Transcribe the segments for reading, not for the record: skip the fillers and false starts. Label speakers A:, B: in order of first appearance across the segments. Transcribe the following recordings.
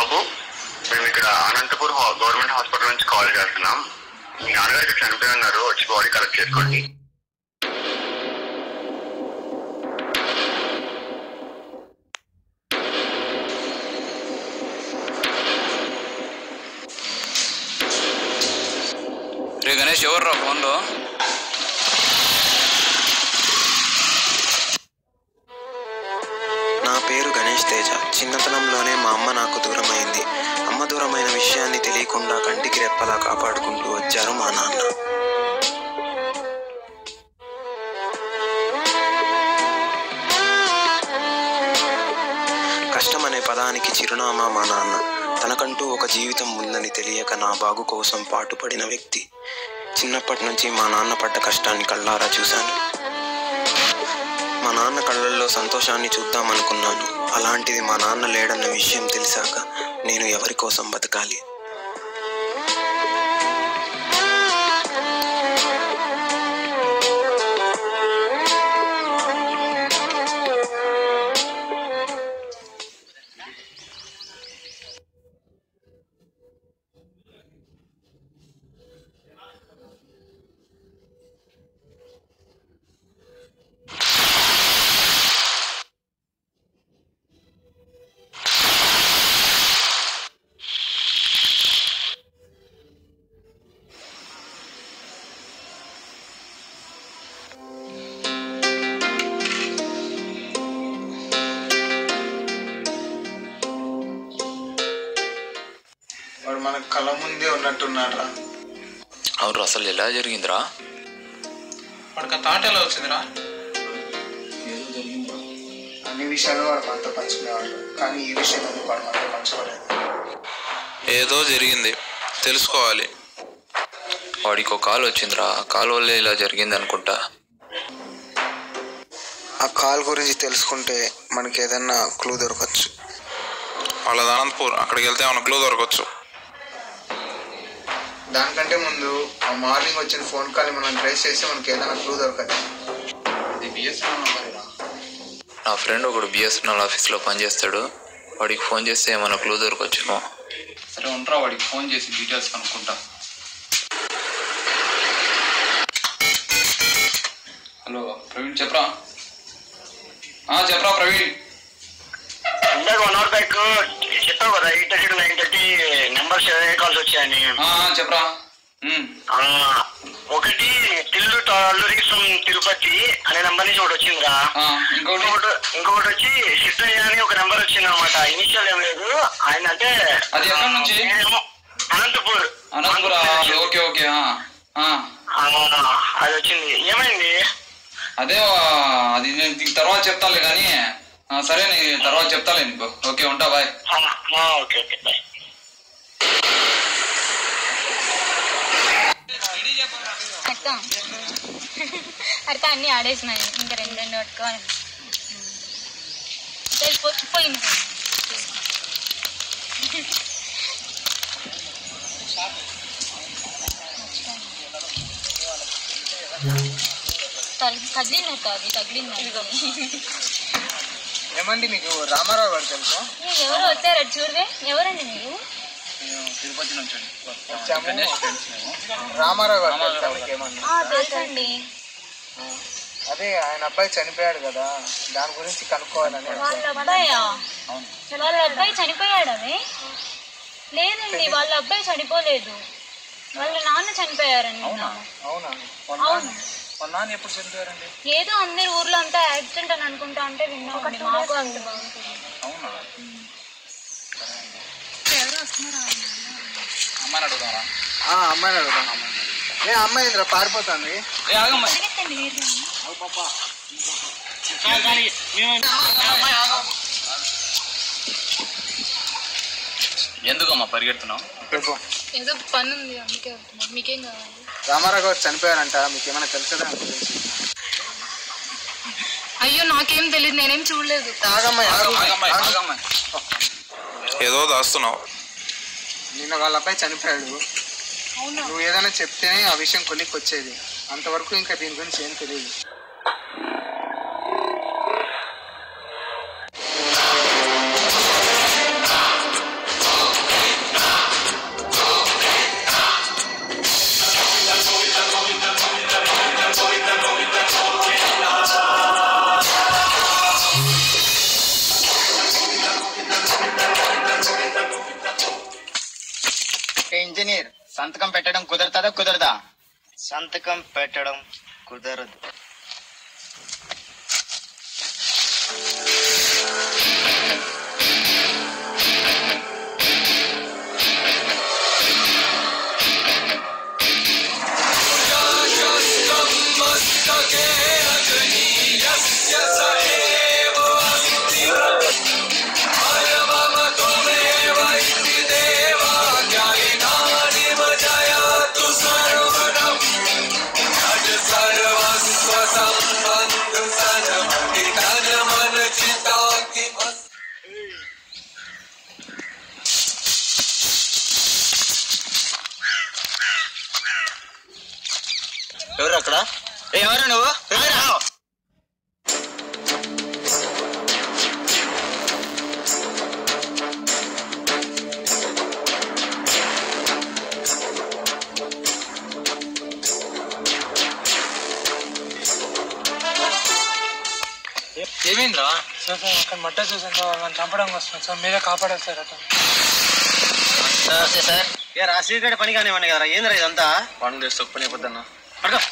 A: బాబు, మేము ఇక్కడ Anantapur government hospital నుంచి కాల్ చేస్తున్నాం. మీ నాన్నగారికి చనిపోయి ఉన్నారు, వచ్చి బాడీ కలెక్ట్ చేసుకోండి.
B: రే గణేష్, ఎవర్రా ఫోన్లో?
C: నా పేరు గణేష్ తేజ. చిన్నతనంలోనే మా అమ్మ నాకు దూరమైంది. అమ్మ దూరమైన విషయాన్ని తెలియకుండా కంటికి రెప్పలా కాపాడుకుంటూ వచ్చారు మా నాన్న. కష్టం అనే పదానికి చిరునామా మా నాన్న. తనకంటూ ఒక జీవితం ఉందని తెలియక నా బాగు కోసం పాటుపడిన వ్యక్తి. చిన్నప్పటి నుంచి మా నాన్న పడ్డ కష్టాన్ని కళ్ళారా చూశాను. మా నాన్న కళ్ళల్లో సంతోషాన్ని చూద్దామనుకున్నాను. అలాంటిది మా నాన్న లేడన్న విషయం తెలిసాక నేను ఎవరి కోసం బతకాలి?
D: వాడు మన కళ్ళ ముందే ఉన్నట్టున్నారా?
B: అవును, అసలు ఎలా జరిగిందిరా?
D: వాడికి ఆ థాట్ ఎలా వచ్చిందిరా? ఏదో జరిగిందా? అన్ని విషయాలు వాడు మనతో పంచుకునేవాడు, కానీ ఈ విషయం వాడు మనతో పంచుకోలేదు.
E: ఏదో జరిగింది, తెలుసుకోవాలి.
B: వాడికి ఒక కాల్ వచ్చిందిరా, ఆ కాల్ వల్లే ఇలా జరిగింది అనుకుంటా.
D: ఆ కాల్ గురించి తెలుసుకుంటే మనకి ఏదన్నా క్లూ దొరకచ్చు.
E: వాళ్ళది అనంతపూర్, అక్కడికి వెళ్తే ఏమైనా క్లూ దొరకచ్చు.
D: దానికంటే ముందు ఆ మార్నింగ్ వచ్చిన ఫోన్ కాల్ మనం ట్రేస్ చేస్తే మనకి ఏదైనా క్లూ దొరకదు. ఇది బిఎస్ఎన్ఎల్ నెంబరేనా?
B: నా ఫ్రెండ్ ఒకడు బిఎస్ఎన్ఎల్ ఆఫీస్లో పనిచేస్తాడు. వాడికి ఫోన్ చేస్తే ఏమైనా క్లూ దొరకొచ్చేమో.
F: సరే ఉంటా, వాడికి ఫోన్ చేసి డీటెయిల్స్ కనుక్కుంటా. హలో ప్రవీణ్, చెప్పరా? చెప్పరా ప్రవీణ్.
A: ఇందాక 1 hour బ్యాక్ చెప్పావు కదా 8:30 9:30 నెంబర్స్ కాల్స్ వచ్చాయని.
F: చెప్పరా.
A: ఒకటి తిల్లు అల్లూరి ఫ్రమ్ తిరుపతి అనే నెంబర్ నుంచి ఒకటి వచ్చిందిరా. ఇంకొకటి వచ్చి సిద్ధయ్య అని ఒక నెంబర్ వచ్చింది అనమాట. ఇనిషియల్ ఏం లేదు, ఆయన అంటే
F: అది ఎక్కడి నుంచి?
A: అనంతపూర్.
F: Okay okay.
A: అది వచ్చింది. ఏమైంది?
F: అదే అది నేను దీనికి తర్వాత చెప్తాలే కానీ. సరే, నేను తర్వాత చెప్తాలే నీకు. ఓకే, ఉంటా, బాయ్.
A: Okay okay bye.
G: అక్క అన్ని ఆడేసినాయి, ఇంకా రెండు పట్టుకోవాలి. పోయింది. తగిలినట్టు అది తగిలింది.
D: ఏమండి మీకు రామారావు గారు తెలుసా?
G: ఎవరు వచ్చారు చూడవే. ఎవరండి మీరు?
F: తిరుపతి నుంచి
D: రామారావు గారు
G: తెలుసండి.
D: అదే ఆయన అబ్బాయి చనిపోయాడు కదా, దాని గురించి కనుక్కోవాలని.
G: వాళ్ళ అబ్బాయా? వాళ్ళ అబ్బాయి చనిపోయాడవే? లేదండి, వాళ్ళ అబ్బాయి చనిపోలేదు, వాళ్ళ నాన్న చనిపోయారండి.
D: అవునా?
G: అవును.
D: నాన్న ఎప్పుడు చనిపోయారండి?
G: ఏదో అందరు ఊర్లో అంతా యాక్సిడెంట్ అని అనుకుంటా అంటే విన్నాం. మాకు అంత బాగుంటుంది.
F: అవునా?
G: ఎవరు వస్తున్నారా?
F: అమ్మాయిని అడుగుతారా?
D: అమ్మాయిని అడుగుతాం. అమ్మాయి ఇంద్ర పారిపోతుంది.
F: ఎందుకమ్మా పరిగెడుతున్నావు?
G: ఏదో పని ఉంది అందుకే వెళ్తున్నా. మీకేం కావాలి?
D: రామారావు గారు చనిపోయారంట, మీకేమైనా తెలుసా?
G: అయ్యో నాకేం తెలియదు, నేనేం చూడలేదు.
E: ఏదో దాస్తున్నావు.
D: నిన్న వాళ్ళ అబ్బాయి చనిపోయాడు. నువ్వు ఏదైనా చెప్తేనే ఆ విషయం కొలిక్కి వచ్చేది. అంతవరకు ఇంకా దీని గురించి ఏం తెలియదు.
H: ఇంజనీర్ సంతకం పెట్టడం కుదరదా కుదరదా?
A: సంతకం పెట్టడం కుదరదు.
H: ఎవరు అక్కడ? ఎవరు నువ్వు?
F: ఏమైందిరా?
D: సార్ అక్కడ మడ్డ చూసాను సార్, వాళ్ళని చంపడానికి వస్తున్నాను సార్, మీరే కాపాడారు సార్ అతను.
H: సార్ ఏ రాజశేఖర్ పని కానివ్వండి కదరా, ఏంద్రా ఇదంతా? పని చేస్తే పని అయిపోద్దన్నా. పడుకోరా.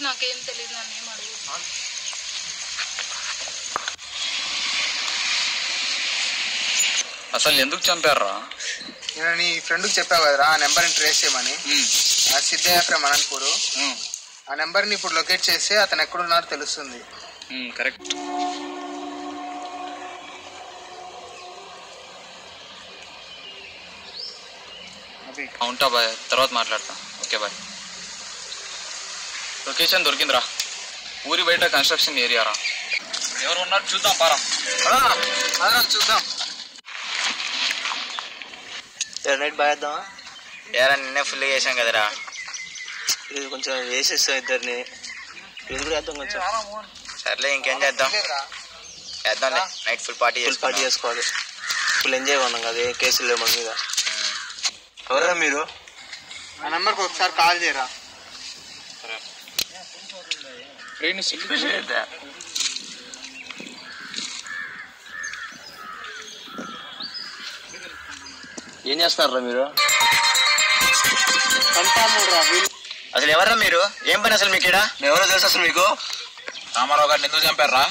G: నాకేం తెలియదు, నన్నేం అడుగు.
F: అసలు ఎందుకు చంపారా?
D: నేను నీ ఫ్రెండ్కి చెప్పావు కదరా ఆ నెంబర్ని ట్రేస్ చేయమని. ఆ సిద్ధయ్య ఫ్రమ్ అనంతపూర్. ఆ నెంబర్ని ఇప్పుడు లొకేట్ చేస్తే అతను ఎక్కడున్నారో తెలుస్తుంది.
F: కరెక్ట్. ఉంటా బాయ్, తర్వాత మాట్లాడతా. Okay bye. లొకేషన్ దొరికిందిరా, ఊరి బయట కన్స్ట్రక్షన్ ఏరియా రా. ఎవరు ఉన్నారు చూద్దాం పారా.
D: చూద్దాం.
H: నైట్ బాగా ఏరా, నిన్నే ఫుల్ చేసాం కదరా. ఇది కొంచెం వేసేస్తాం ఇద్దరిని. ఇది కూడా వేద్దాం కొంచెం. సర్లే ఇంకేం చేద్దాం, వేద్దాంలే. నైట్ ఫుల్ పార్టీ చేసుకోవాలి. ఫుల్ ఎంజాయ్ ఉన్నాం కదా, ఏ కేసులు లేవు మన మీద. ఎవరా మీరు?
D: ఆ నెంబర్కి ఒకసారి కాల్ చేయరా.
H: ఏం చేస్తున్నారా మీరు? అసలు ఎవర్రా మీరు? ఏం పని అసలు మీకు? ఎవరో తెలుసు అసలు మీకు?
E: రామారావు గారిని ఎందుకు చంపారా?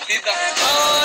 F: తీద్దాం.